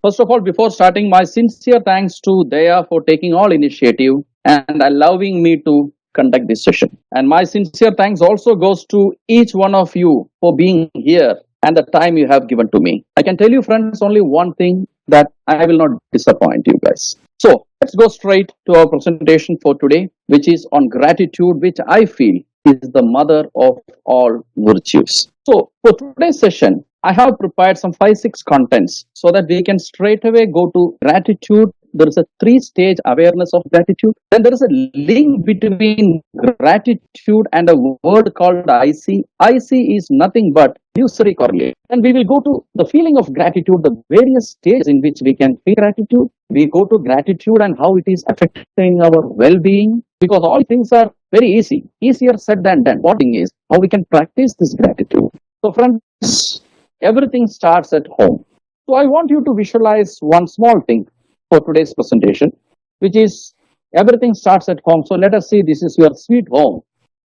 First of all, before starting, my sincere thanks to Dheya for taking all initiative and allowing me to conduct this session. And my sincere thanks also goes to each one of you for being here and the time you have given to me. I can tell you, friends, only one thing that I will not disappoint you guys. So let's go straight to our presentation for today, which is on gratitude, which I feel is the mother of all virtues. So for today's session, I have prepared some 5 6 contents so that we can straight away go to gratitude. There is a three-stage awareness of gratitude. Then there is a link between gratitude and a word called IC. IC is nothing but illusory correlate. And we will go to the feeling of gratitude, the various stages in which we can feel gratitude. We go to gratitude and how it is affecting our well-being, because all things are very easy, easier said than done. What thing is how we can practice this gratitude. So friends, everything starts at home. So I want you to visualize one small thing for today's presentation, which is everything starts at home. So let us say this is your sweet home.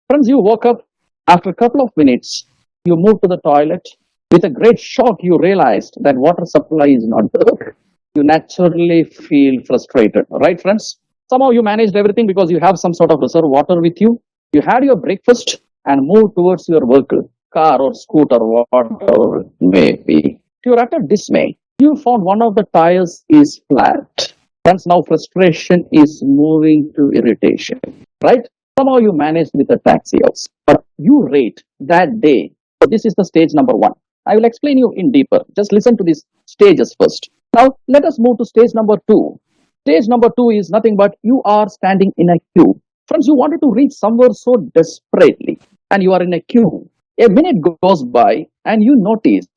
Friends, you woke up after a couple of minutes, you moved to the toilet. With a great shock, you realized that water supply is not there. You naturally feel frustrated, right, friends? Somehow you managed everything because you have some sort of reserve water with you. You had your breakfast and moved towards your vehicle, car or scooter, whatever it may be. To your utter dismay, you found one of the tires is flat. Friends, now frustration is moving to irritation, right? Somehow you managed with a taxi also, but you rate that day. So this is the stage number one. I will explain you in deeper. Just listen to these stages first. Now let us move to stage number two. Stage number two is nothing but you are standing in a queue. Friends, you wanted to reach somewhere so desperately, and you are in a queue. A minute goes by, and you notice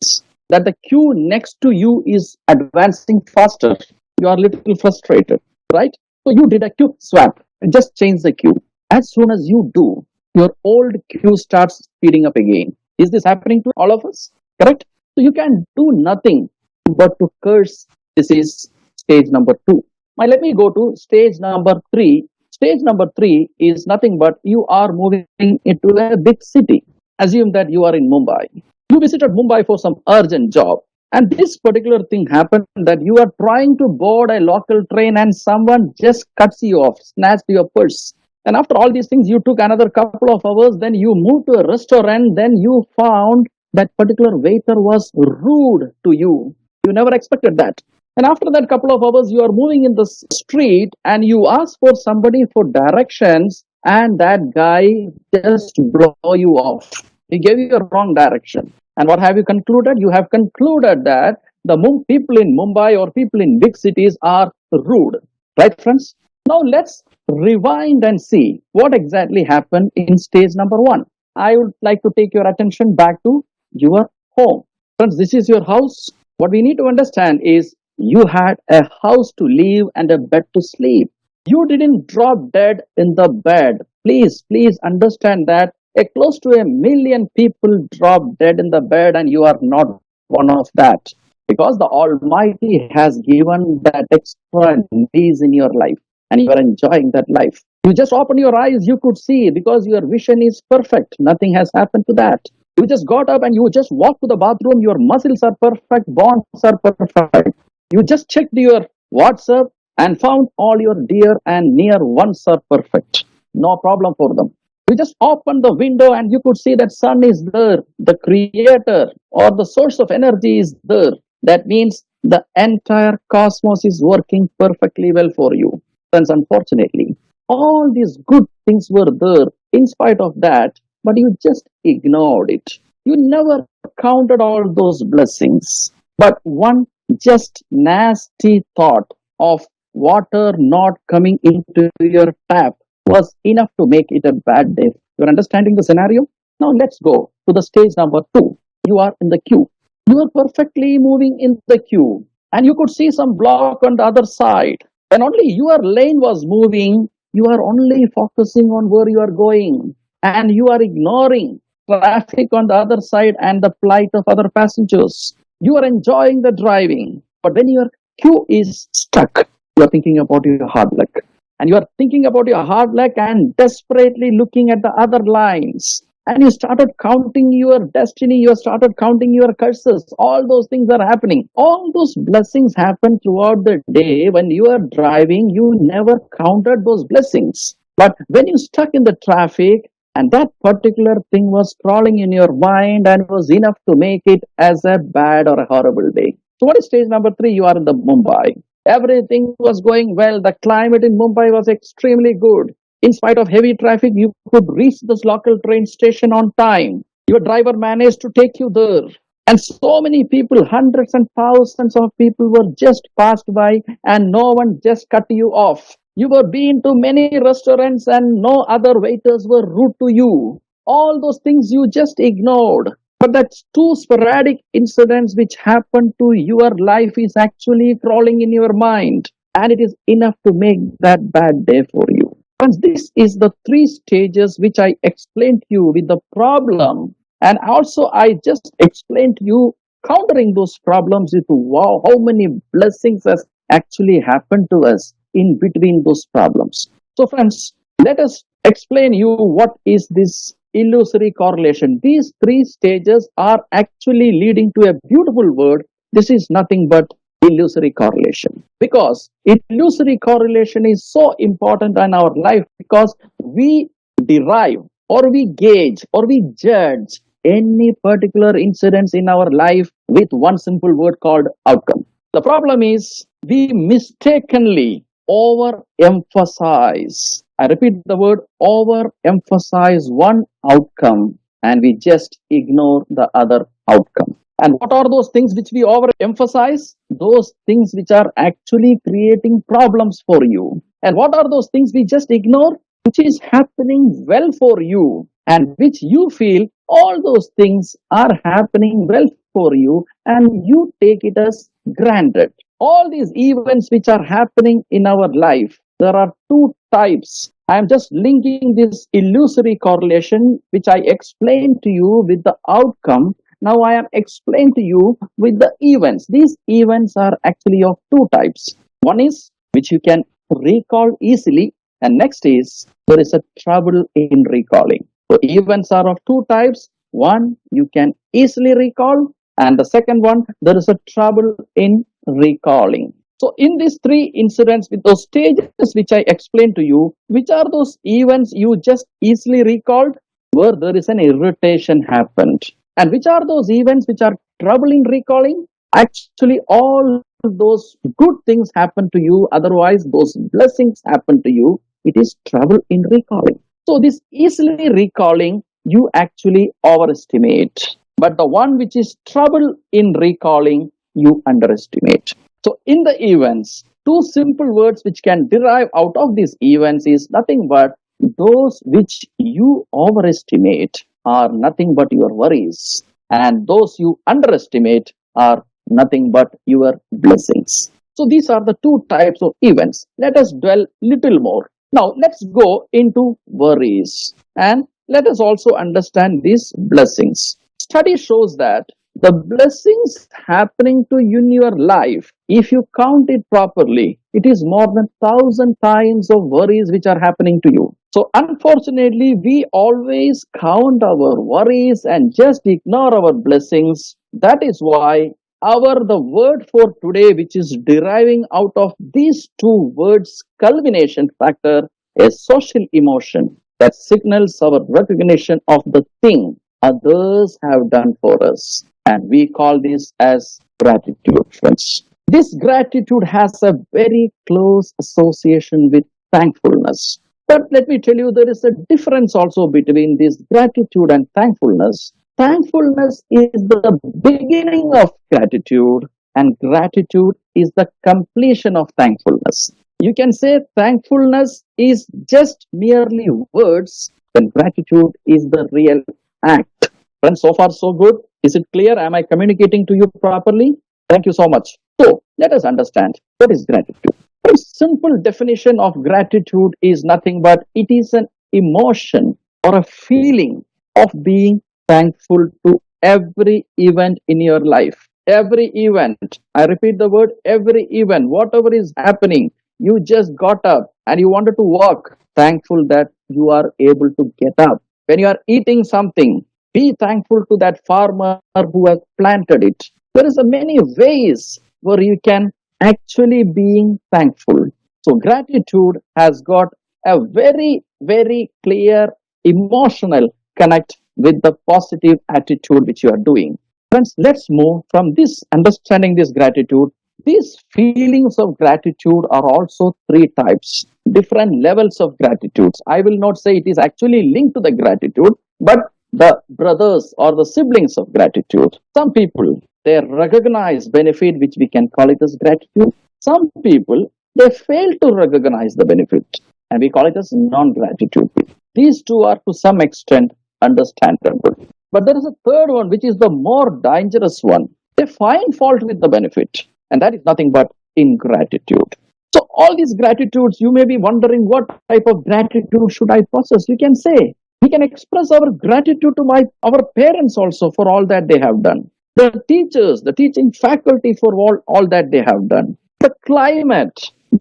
that the queue next to you is advancing faster. You are a little frustrated, right? So you did a quick swap and just change the queue. As soon as you do, your old queue starts speeding up again. Is this happening to all of us? Correct? So you can do nothing but to curse. This is stage number two. Now let me go to stage number three. Stage number three is nothing but you are moving into a big city. Assume that you are in Mumbai. You visited Mumbai for some urgent job. And this particular thing happened that you are trying to board a local train and someone just cuts you off, snatched your purse. And after all these things, you took another couple of hours. Then you moved to a restaurant. Then you found that particular waiter was rude to you. You never expected that. And after that couple of hours, you are moving in the street and you ask for somebody for directions, and that guy just blow you off. He gave you a wrong direction. And what have you concluded? You have concluded that the people in Mumbai or people in big cities are rude. Right, friends? Now let's rewind and see what exactly happened in stage number one. I would like to take your attention back to your home. Friends, this is your house. What we need to understand is you had a house to live and a bed to sleep. You didn't drop dead in the bed. Please understand that close to 1 million people drop dead in the bed, and you are not one of that. Because the Almighty has given that extra days in your life, and you are enjoying that life. You just open your eyes, you could see because your vision is perfect. Nothing has happened to that. You just got up and you just walked to the bathroom. Your muscles are perfect, bones are perfect. You just checked your WhatsApp and found all your dear and near ones are perfect. No problem for them. You just opened the window and you could see that sun is there. The creator or the source of energy is there. That means the entire cosmos is working perfectly well for you. Friends, unfortunately, all these good things were there in spite of that, but you just ignored it. You never counted all those blessings. But one just nasty thought of water not coming into your tap was enough to make it a bad day. You're understanding the scenario? Now let's go to the stage number two. You are in the queue. You are perfectly moving in the queue, and you could see some block on the other side. When only your lane was moving, you are only focusing on where you are going, and you are ignoring traffic on the other side and the plight of other passengers. You are enjoying the driving, but when your queue is stuck, you are thinking about your hard luck. And you are thinking about your hard luck and desperately looking at the other lines. and you started counting your destiny, you started counting your curses. All those things are happening. All those blessings happen throughout the day. When you are driving, you never counted those blessings. But when you stuck in the traffic, and that particular thing was crawling in your mind and was enough to make it as a bad or a horrible day. So what is stage number three? You are in the Mumbai. Everything was going well. The climate in Mumbai was extremely good. In spite of heavy traffic, you could reach this local train station on time. Your driver managed to take you there. And so many people, hundreds and thousands of people were just passed by, and no one just cut you off. You were been to many restaurants and no other waiters were rude to you. All those things you just ignored. But that's two sporadic incidents which happened to your life is actually crawling in your mind. And it is enough to make that bad day for you. Friends, this is the three stages which I explained to you with the problem. And also I just explained to you countering those problems with wow, how many blessings has actually happened to us in between those problems. So friends, let us explain you what is this illusory correlation. These three stages are actually leading to a beautiful word. This is nothing but illusory correlation, because illusory correlation is so important in our life, because we derive or we gauge or we judge any particular incidents in our life with one simple word called outcome. The problem is we mistakenly overemphasize. I repeat the word overemphasize one outcome, and we just ignore the other outcome. And what are those things which we overemphasize? Those things which are actually creating problems for you. And what are those things we just ignore? Which is happening well for you, and which you feel all those things are happening well for you, and you take it as granted. All these events which are happening in our life, there are two types. I am just linking this illusory correlation which I explained to you with the outcome. Now I am explaining to you with the events. These events are actually of two types. One is which you can recall easily, and next is there is a trouble in recalling. So events are of two types. One you can easily recall, and the second one there is a trouble in recalling. So in these three incidents with those stages which I explained to you, which are those events you just easily recalled where there is an irritation happened? And which are those events which are trouble in recalling? Actually, all those good things happen to you, otherwise those blessings happen to you. It is trouble in recalling. So this easily recalling, you actually overestimate. But the one which is trouble in recalling, you underestimate. So in the events, two simple words which can derive out of these events is nothing but those which you overestimate are nothing but your worries, and those you underestimate are nothing but your blessings. So these are the two types of events. Let us dwell little more. Now let's go into worries, and let us also understand these blessings. Study shows that the blessings happening to you in your life, if you count it properly, it is more than 1,000 times of worries which are happening to you. So unfortunately, we always count our worries and just ignore our blessings. That is why the word for today, which is deriving out of these two words culmination factor, a social emotion that signals our recognition of the thing others have done for us. And we call this as gratitude, friends. This gratitude has a very close association with thankfulness. But let me tell you, there is a difference also between this gratitude and thankfulness. Thankfulness is the beginning of gratitude, and gratitude is the completion of thankfulness. You can say thankfulness is just merely words, and gratitude is the real act. Friends, so far so good. Is it clear? Am I communicating to you properly? Thank you so much. So let us understand what is gratitude. A simple definition of gratitude is nothing but it is an emotion or a feeling of being thankful to every event in your life. Every event. I repeat the word every event. Whatever is happening, you just got up and you wanted to walk. Thankful that you are able to get up. When you are eating something, be thankful to that farmer who has planted it. There is a many ways where you can actually being thankful. So gratitude has got a very, very clear emotional connect with the positive attitude which you are doing. Friends, let's move from this understanding this gratitude. These feelings of gratitude are also three types, different levels of gratitudes. I will not say it is actually linked to the gratitude, but the brothers or the siblings of gratitude. Some people they recognize benefit, which we can call it as gratitude. Some people they fail to recognize the benefit, and we call it as non-gratitude. These two are to some extent understandable. But there is a third one, which is the more dangerous one. They find fault with the benefit, and that is nothing but ingratitude. So, all these gratitudes, you may be wondering what type of gratitude should I possess? You can say, we can express our gratitude to our parents also for all that they have done. The teachers, the teaching faculty for all that they have done. The climate,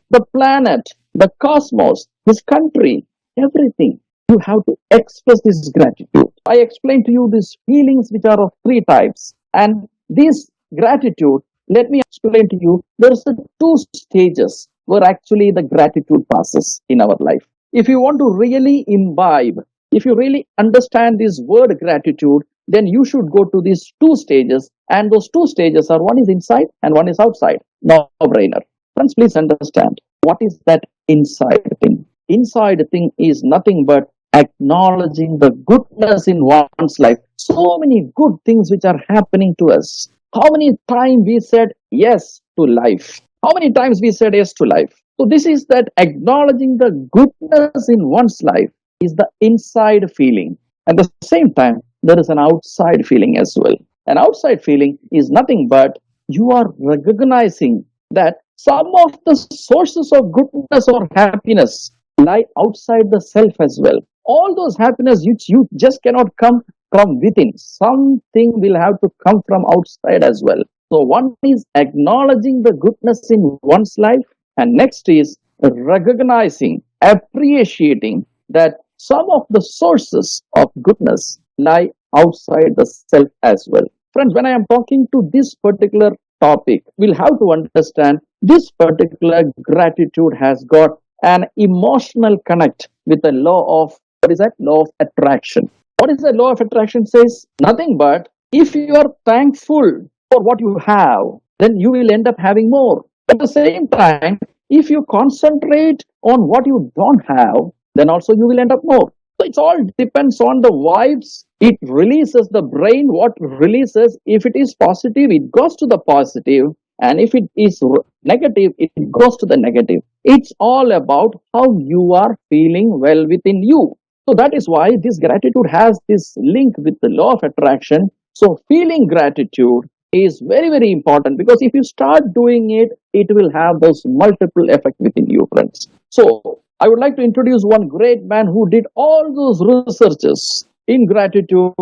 the planet, the cosmos, this country, everything. You have to express this gratitude. I explained to you these feelings which are of three types. And this gratitude, let me explain to you, there's the two stages where actually the gratitude passes in our life. If you want to really imbibe, if you really understand this word gratitude, then you should go to these two stages. And those two stages are one is inside and one is outside. No brainer. Friends, please understand what is that inside thing. Inside thing is nothing but acknowledging the goodness in one's life. So many good things which are happening to us. How many times we said yes to life? How many times we said yes to life? So this is that acknowledging the goodness in one's life is the inside feeling. At the same time, there is an outside feeling as well. An outside feeling is nothing but you are recognizing that some of the sources of goodness or happiness lie outside the self as well. All those happiness which you just cannot come from within. Something will have to come from outside as well. So one is acknowledging the goodness in one's life, and next is recognizing, appreciating that some of the sources of goodness lie outside the self as well. Friends, when I am talking to this particular topic, we'll have to understand this particular gratitude has got an emotional connect with the law of what is that? Law of attraction. What is the law of attraction says? Nothing but if you are thankful for what you have, then you will end up having more. At the same time, if you concentrate on what you don't have, then also you will end up more. So it all depends on the vibes. It releases the brain. What releases, if it is positive, it goes to the positive. And if it is negative, it goes to the negative. It's all about how you are feeling well within you. So that is why this gratitude has this link with the law of attraction. So feeling gratitude is very, very important because if you start doing it, it will have those multiple effects within you, friends. So I would like to introduce one great man who did all those researches in gratitude,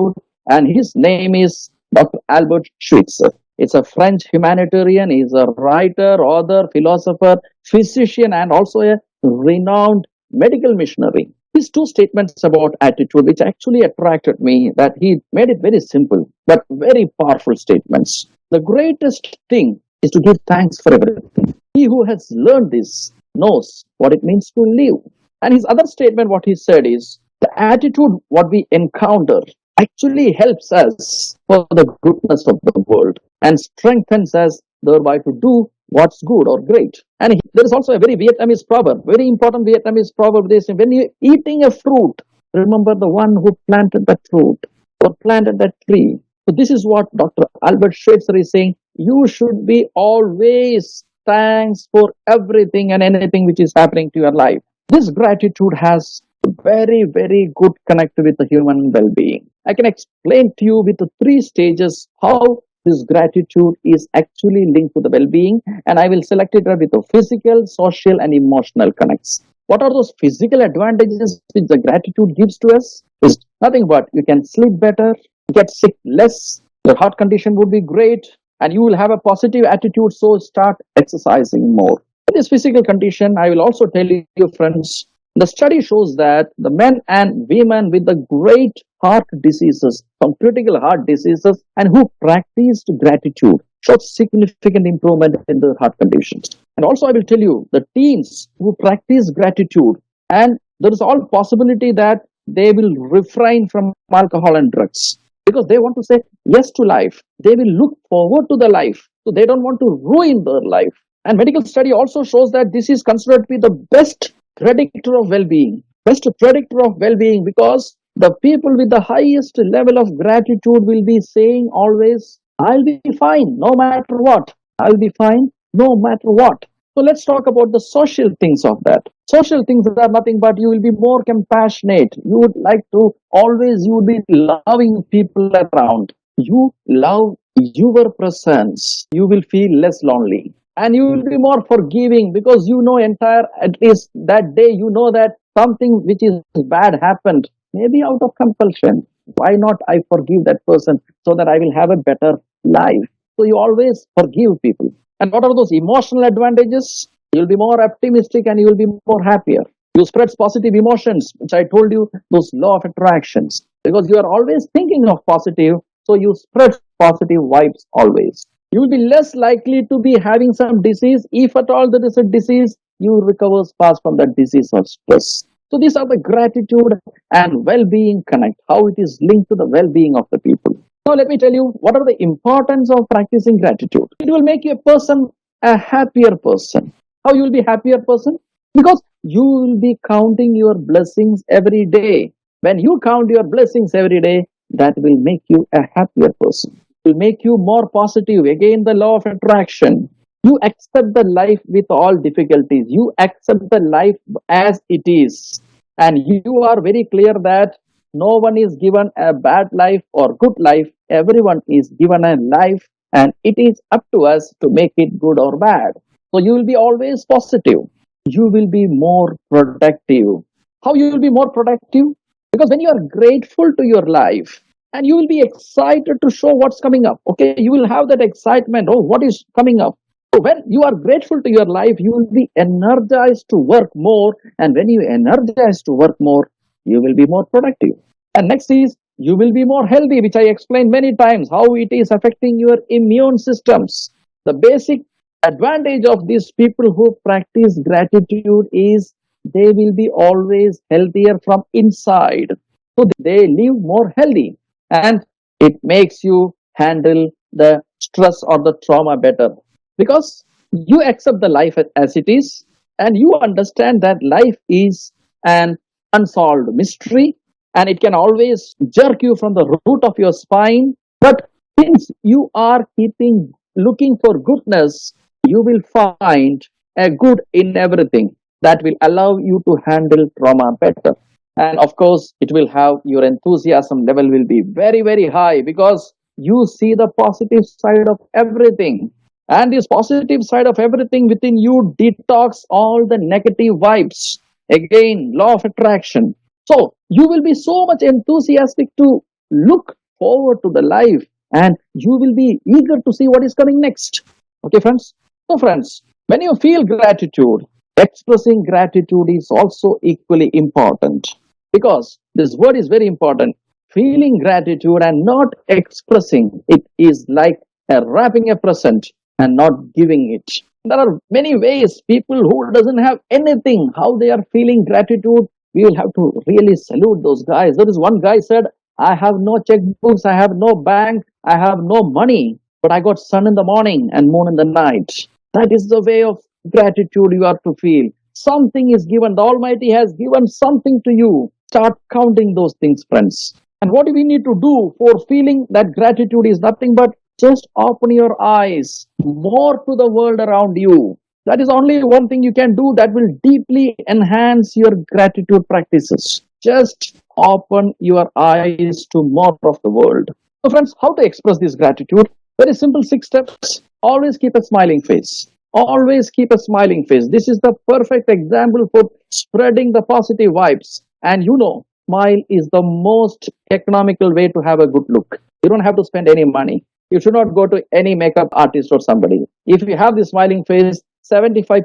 and his name is Dr. Albert Schweitzer. It's a French humanitarian. He's a writer, author, philosopher, physician, and also a renowned medical missionary. His two statements about attitude, which actually attracted me, that he made it very simple but very powerful statements. The greatest thing is to give thanks for everything. He who has learned this knows what it means to live. And his other statement, what he said is, the attitude what we encounter actually helps us for the goodness of the world and strengthens us thereby to do what's good or great. And there is also a very Vietnamese proverb, very important Vietnamese proverb. This: when you're eating a fruit, remember the one who planted that fruit or planted that tree. So this is what Dr. Albert Schweitzer is saying. You should be always thanks for everything and anything which is happening to your life. This gratitude has very, very good connect with the human well-being. I can explain to you with the three stages how this gratitude is actually linked to the well-being, and I will select it with the physical, social, and emotional connects. What are those physical advantages which the gratitude gives to us? Is nothing but you can sleep better, get sick less, your heart condition would be great, and you will have a positive attitude, so start exercising more. For this physical condition, I will also tell you, friends, The study shows that the men and women with the great heart diseases, some critical heart diseases, and who practiced gratitude showed significant improvement in their heart conditions. And also, I will tell you, the teens who practice gratitude, and there is all possibility that they will refrain from alcohol and drugs because they want to say yes to life. They will look forward to the life, so they don't want to ruin their life. And medical study also shows that this is considered to be the best predictor of well-being. Best predictor of well-being, because the people with the highest level of gratitude will be saying always, I'll be fine no matter what. I'll be fine no matter what. So let's talk about the social things of that. Social things are nothing but you will be more compassionate. You would like to always, you would be loving people around. You love your presence. You will feel less lonely. And you will be more forgiving because you know entire, at least that day, you know that something which is bad happened, maybe out of compulsion. Why not I forgive that person so that I will have a better life? So you always forgive people. And what are those emotional advantages? You'll be more optimistic and you will be more happier. You spread positive emotions, which I told you, those law of attractions. Because you are always thinking of positive, so you spread positive vibes always. You will be less likely to be having some disease. If at all there is a disease, you recover fast from that disease or stress. So these are the gratitude and well-being connect, how it is linked to the well-being of the people. Now let me tell you what are the importance of practicing gratitude. It will make you a person a happier person. How you will be happier person? Because you will be counting your blessings every day. When you count your blessings every day, that will make you a happier person. It will make you more positive. Again, the law of attraction. You accept the life with all difficulties. You accept the life as it is. And you are very clear that no one is given a bad life or good life. Everyone is given a life, and it is up to us to make it good or bad. So you will be always positive. You will be more productive. How you will be more productive? Because when you are grateful to your life, and you will be excited to show what's coming up. Okay, you will have that excitement. Oh, what is coming up? So when you are grateful to your life, you will be energized to work more. And when you energize to work more, you will be more productive. And next is you will be more healthy, which I explained many times how it is affecting your immune systems. The basic advantage of these people who practice gratitude is they will be always healthier from inside. So they live more healthy, and it makes you handle the stress or the trauma better because you accept the life as it is, and you understand that life is an unsolved mystery, and it can always jerk you from the root of your spine. But since you are keeping looking for goodness, you will find a good in everything that will allow you to handle trauma better. And of course, it will have your enthusiasm level will be very, very high because you see the positive side of everything. And this positive side of everything within you detox all the negative vibes. Again, law of attraction. So you will be so much enthusiastic to look forward to the life, and you will be eager to see what is coming next. Okay, friends? So, friends, when you feel gratitude, expressing gratitude is also equally important because this word is very important. Feeling gratitude and not expressing it is like wrapping a present and not giving it. There are many ways people who doesn't have anything, how they are feeling gratitude. We will have to really salute those guys. There is one guy said, I have no checkbooks, I have no bank, I have no money, but I got sun in the morning and moon in the night. That is the way of gratitude you have to feel. Something is given. The Almighty has given something to you. Start counting those things, friends. And what do we need to do for feeling that gratitude is nothing but just open your eyes more to the world around you. That is only one thing you can do that will deeply enhance your gratitude practices. Just open your eyes to more of the world. So, friends, how to express this gratitude? Very simple 6 steps. Always keep a smiling face. Always keep a smiling face. This is the perfect example for spreading the positive vibes. And you know, smile is the most economical way to have a good look. You don't have to spend any money. You should not go to any makeup artist or somebody. If you have the smiling face, 75%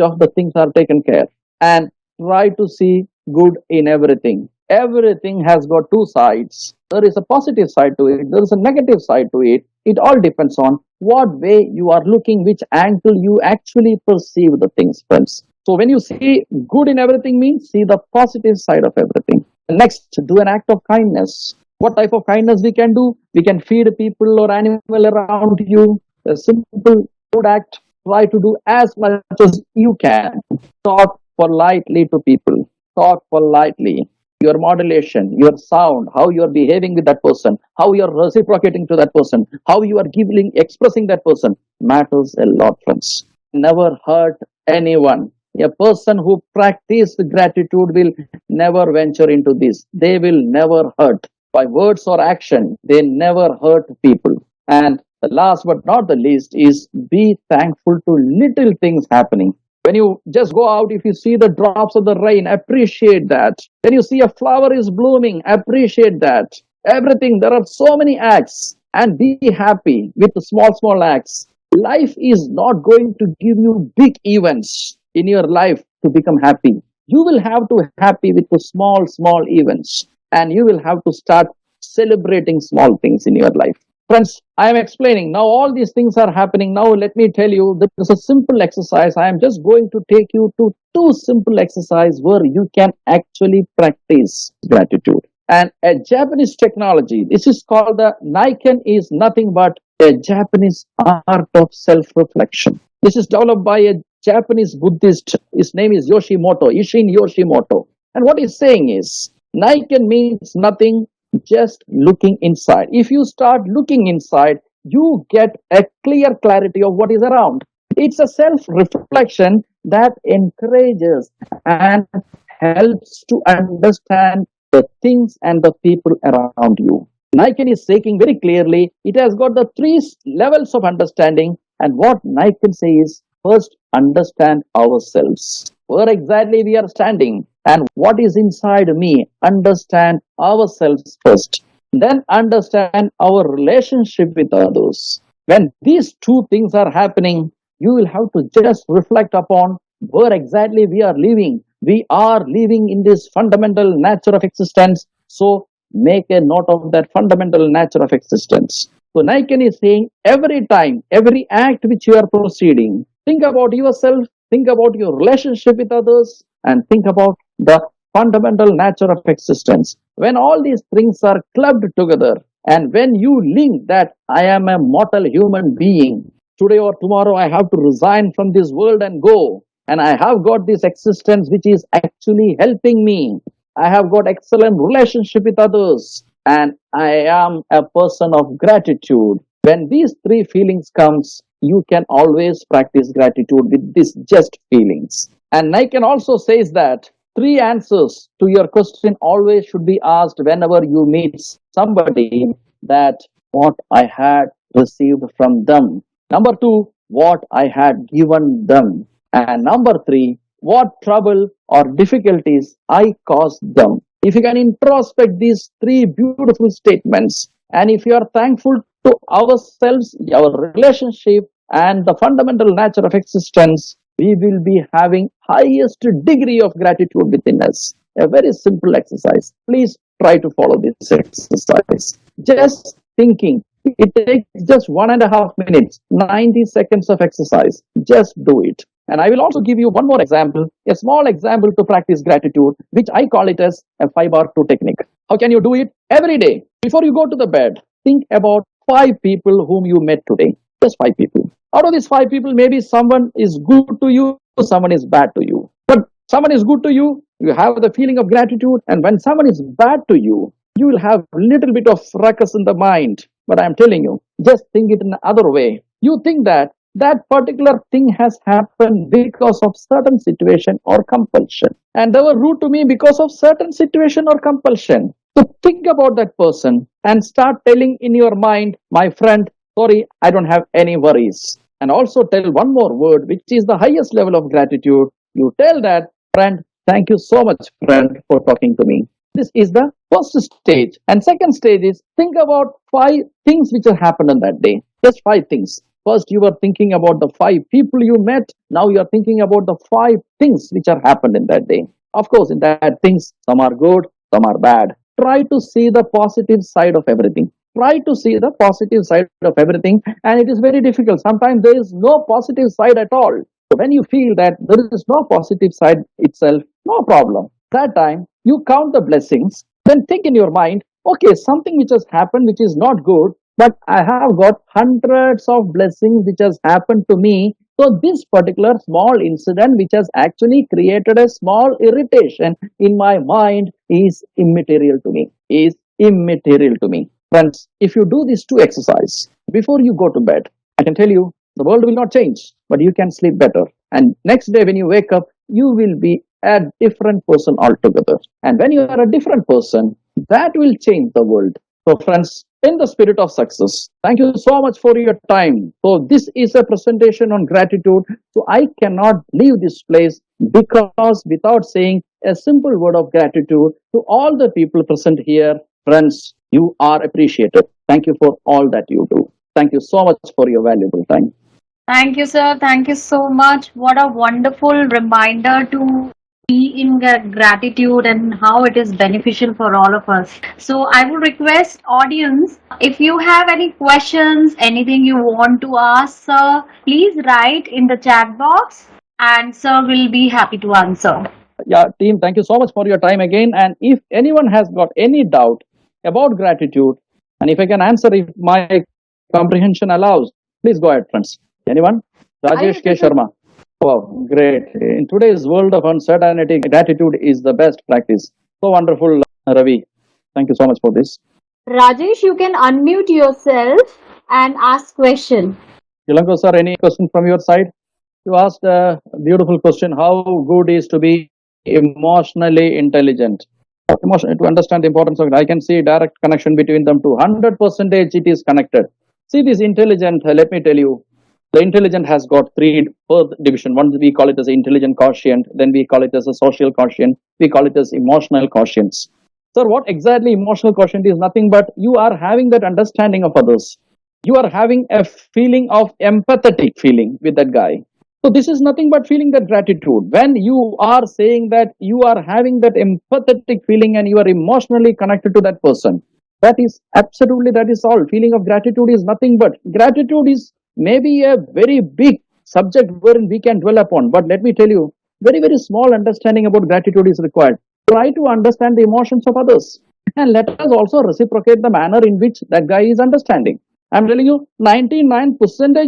of the things are taken care. And try to see good in everything. Everything has got two sides. There is a positive side to it, there is a negative side to it. It all depends on what way you are looking, which angle you actually perceive the things, friends. So when you see good in everything means see the positive side of everything. Next, do an act of kindness. What type of kindness we can do? We can feed people or animal around you. A simple good act. Try to do as much as you can. Talk politely to people. Talk politely. Your modulation, your sound, how you are behaving with that person, how you are reciprocating to that person, how you are giving, expressing that person matters a lot, friends. Never hurt anyone. A person who practices gratitude will never venture into this. They will never hurt by words or action. They never hurt people. And the last but not the least is be thankful to little things happening. When you just go out, if you see the drops of the rain, appreciate that. When you see a flower is blooming, appreciate that. Everything, there are so many acts, and be happy with the small, small acts. Life is not going to give you big events in your life to become happy. You will have to happy with the small, small events, and you will have to start celebrating small things in your life. Friends, I am explaining now all these things are happening. Now, let me tell you, this is a simple exercise. I am just going to take you to two simple exercises where you can actually practice gratitude. And a Japanese technology, this is called the Naiken, is nothing but a Japanese art of self-reflection. This is developed by a Japanese Buddhist. His name is Yoshimoto, Ishin Yoshimoto. And what he's saying is, Naiken means nothing, just looking inside. If you start looking inside, you get a clear clarity of what is around. It's a self-reflection that encourages and helps to understand the things and the people around you. Naiken is saying very clearly, it has got the three levels of understanding. And what Naiken says is, first, understand ourselves. Where exactly we are standing and what is inside me. Understand ourselves first. Then understand our relationship with others. When these two things are happening, you will have to just reflect upon where exactly we are living. We are living in this fundamental nature of existence. So make a note of that fundamental nature of existence. So Naiken is saying every time, every act which you are proceeding, think about yourself, think about your relationship with others, and think about the fundamental nature of existence. When all these things are clubbed together, and when you link that I am a mortal human being, today or tomorrow I have to resign from this world and go, and I have got this existence which is actually helping me. I have got excellent relationship with others, and I am a person of gratitude. When these three feelings comes, you can always practice gratitude with these just feelings. And Naiken also says that three answers to your question always should be asked whenever you meet somebody, that what I had received from them. Number two, what I had given them. And number three, what trouble or difficulties I caused them. If you can introspect these three beautiful statements, and if you are thankful to ourselves, our relationship, and the fundamental nature of existence, we will be having highest degree of gratitude within us. A very simple exercise. Please try to follow this exercise. Just thinking. It takes just 1.5 minutes, 90 seconds of exercise. Just do it. And I will also give you one more example, a small example to practice gratitude, which I call it as a 5R2 technique. How can you do it? Every day, before you go to the bed, think about 5 people whom you met today. Just 5 people. Out of these 5 people, maybe someone is good to you, someone is bad to you. But someone is good to you, you have the feeling of gratitude. And when someone is bad to you will have a little bit of ruckus in the mind. But I'm telling you, just think it in another way. You think that that particular thing has happened because of certain situation or compulsion. And they were rude to me because of certain situation or compulsion. So think about that person and start telling in your mind, my friend, sorry, I don't have any worries. And also tell one more word, which is the highest level of gratitude. You tell that, friend, thank you so much, friend, for talking to me. This is the first stage. And second stage is think about 5 things which have happened on that day. Just 5 things. First, you were thinking about the 5 people you met. Now you are thinking about the 5 things which have happened in that day. Of course, in that things, some are good, some are bad. Try to see the positive side of everything. Try to see the positive side of everything, and it is very difficult. Sometimes there is no positive side at all. So when you feel that there is no positive side itself, no problem. That time you count the blessings, then think in your mind, okay, something which has happened which is not good, but I have got hundreds of blessings which has happened to me. So this particular small incident which has actually created a small irritation in my mind is immaterial to me. Is immaterial to me. Friends, if you do these two exercise before you go to bed, I can tell you the world will not change, but you can sleep better. And next day when you wake up, you will be a different person altogether. And when you are a different person, that will change the world. So, friends, in the spirit of success, thank you so much for your time. So, this is a presentation on gratitude. So, I cannot leave this place because without saying a simple word of gratitude to all the people present here. Friends, you are appreciated. Thank you for all that you do. Thank you so much for your valuable time. Thank you, sir. Thank you so much. What a wonderful reminder to be in gratitude and how it is beneficial for all of us. So I would request audience, if you have any questions, anything you want to ask, sir, please write in the chat box and sir will be happy to answer. Yeah, team, thank you so much for your time again. And if anyone has got any doubt about gratitude, and if I can answer if my comprehension allows, please go ahead, friends. Anyone? Rajesh K. Sharma. Wow, great. In today's world of uncertainty, gratitude is the best practice. So wonderful, Ravi. Thank you so much for this. Rajesh, you can unmute yourself and ask question. Yulanko sir, any question from your side? You asked a beautiful question. How good is to be emotionally intelligent? To understand the importance of it, I can see direct connection between them to 100% it is connected. See this intelligent, let me tell you, the intelligent has got three first division. One we call it as intelligent quotient, then we call it as a social quotient, we call it as emotional quotients. Sir, what exactly emotional quotient is? Nothing but you are having that understanding of others. You are having a feeling of empathetic feeling with that guy. So this is nothing but feeling that gratitude. When you are saying that you are having that empathetic feeling and you are emotionally connected to that person, that is absolutely, that is all. Feeling of gratitude is nothing but gratitude is maybe a very big subject wherein we can dwell upon. But let me tell you, very, very small understanding about gratitude is required. Try to understand the emotions of others. And let us also reciprocate the manner in which that guy is understanding. I'm telling you, 99%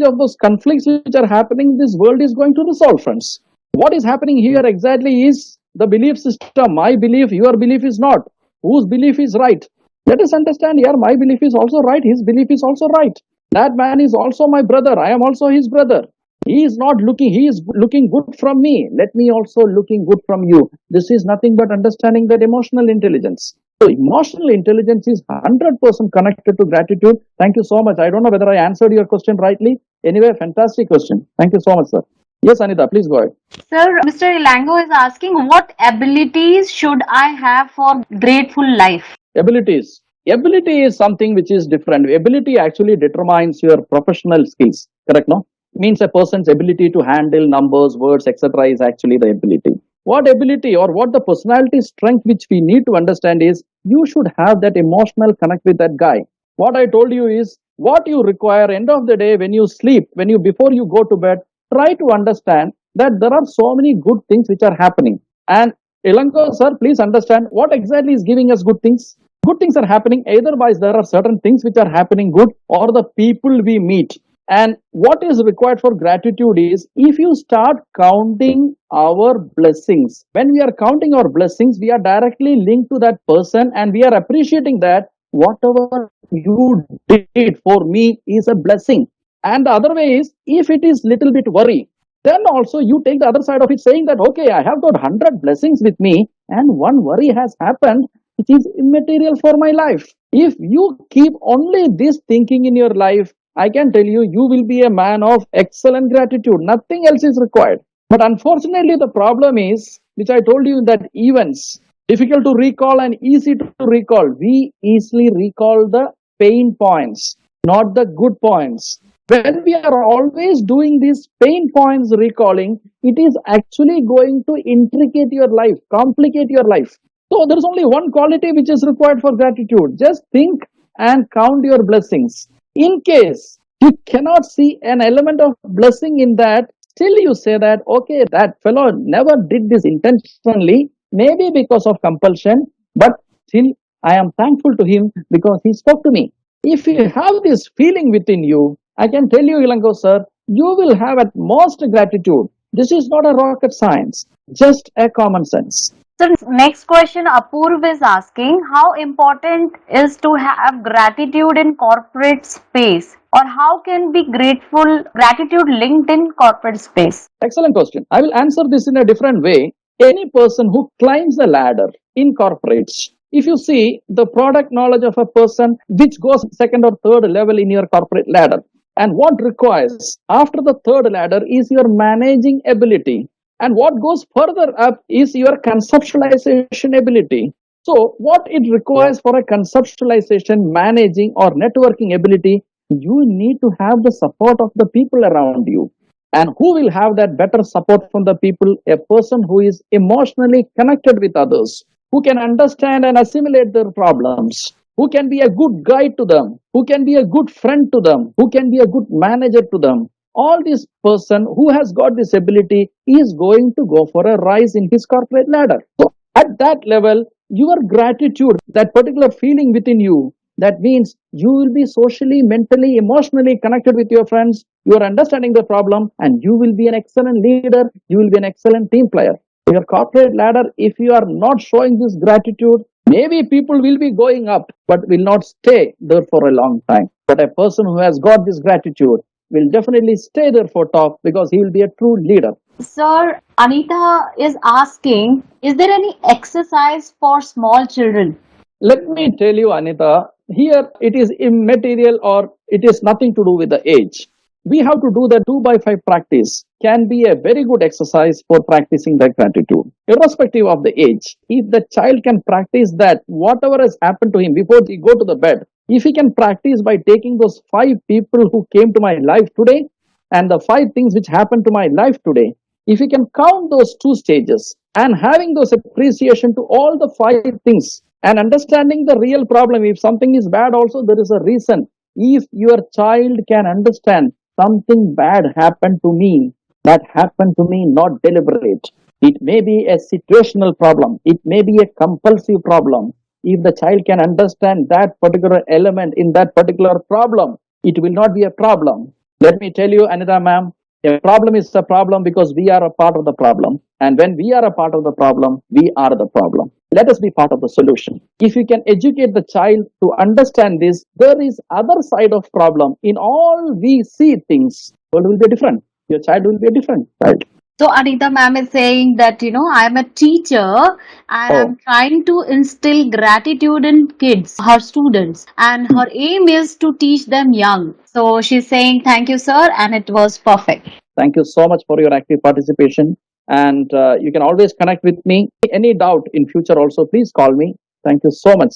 of those conflicts which are happening in this world is going to resolve, friends. What is happening here exactly is the belief system. My belief, your belief is not. Whose belief is right? Let us understand here, my belief is also right, his belief is also right. That man is also my brother, I am also his brother. He is not looking, he is looking good from me. Let me also looking good from you. This is nothing but understanding that emotional intelligence. So emotional intelligence is 100% connected to gratitude. Thank you so much. I don't know whether I answered your question rightly. Anyway, fantastic question. Thank you so much, sir. Yes, Anita, please go ahead. Sir, Mr. Ilango is asking what abilities should I have for grateful life? Abilities. Ability is something which is different. Ability actually determines your professional skills. Correct, no? Means a person's ability to handle numbers, words, etc. is actually the ability. What ability or what the personality strength which we need to understand is you should have that emotional connect with that guy. What I told you is what you require end of the day when you sleep, when you before you go to bed, try to understand that there are so many good things which are happening. And Ilanko sir, please understand what exactly is giving us good things. Good things are happening either by there are certain things which are happening good or the people we meet. And what is required for gratitude is if you start counting our blessings, when we are counting our blessings, we are directly linked to that person and we are appreciating that whatever you did for me is a blessing. And the other way is if it is little bit worry, then also you take the other side of it saying that, okay, I have got 100 blessings with me and one worry has happened, which is immaterial for my life. If you keep only this thinking in your life, I can tell you, you will be a man of excellent gratitude. Nothing else is required. But unfortunately, the problem is, which I told you in that events, difficult to recall and easy to recall. We easily recall the pain points, not the good points. When we are always doing these pain points recalling, it is actually going to intricate your life, complicate your life. So there is only one quality which is required for gratitude. Just think and count your blessings. In case you cannot see an element of blessing in that, still you say that, okay, that fellow never did this intentionally, maybe because of compulsion, but still I am thankful to him because he spoke to me. If you have this feeling within you, I can tell you, Ilango sir, you will have at most gratitude. This is not a rocket science, just a common sense. So next question Apurv is asking, how important is to have gratitude in corporate space, or how can be gratitude linked in corporate space? Excellent question. I will answer this in a different way. Any person who climbs the ladder in corporates, if you see the product knowledge of a person which goes second or third level in your corporate ladder, and what requires after the third ladder is your managing ability, and what goes further up is your conceptualization ability. So, what it requires for a conceptualization, managing, or networking ability, you need to have the support of the people around you. And who will have that better support from the people? A person who is emotionally connected with others, who can understand and assimilate their problems, who can be a good guide to them, who can be a good friend to them, who can be a good manager to them. All this person who has got this ability is going to go for a rise in his corporate ladder. So at that level, your gratitude, that particular feeling within you, that means you will be socially, mentally, emotionally connected with your friends. You are understanding the problem, and you will be an excellent leader. You will be an excellent team player. Your corporate ladder, if you are not showing this gratitude, maybe people will be going up, but will not stay there for a long time. But a person who has got this gratitude will definitely stay there for top because he will be a true leader. Sir, Anita is asking, is there any exercise for small children? Let me tell you, Anita, here it is immaterial or it is nothing to do with the age. We have to do the 2 by 5 practice, can be a very good exercise for practicing the gratitude, irrespective of the age. If the child can practice that, whatever has happened to him before he go to the bed, if he can practice by taking those 5 people who came to my life today and the 5 things which happened to my life today, if he can count those 2 stages and having those appreciation to all the 5 things and understanding the real problem, if something is bad also there is a reason. If your child can understand something bad happened to me, that happened to me not deliberate, it may be a situational problem, it may be a compulsive problem. If the child can understand that particular element in that particular problem, it will not be a problem. Let me tell you, Anita ma'am, a problem is a problem because we are a part of the problem. And when we are a part of the problem, we are the problem. Let us be part of the solution. If you can educate the child to understand this, there is other side of problem. In all we see things, world will be different. Your child will be a different child. So Anita ma'am is saying that, I'm a teacher and I'm Oh, trying to instill gratitude in kids, her students, and her aim is to teach them young. So she's saying, thank you, sir, and it was perfect. thank you so much for your active participation. And you can always connect with me. Any doubt in future also, please call me. Thank you so much.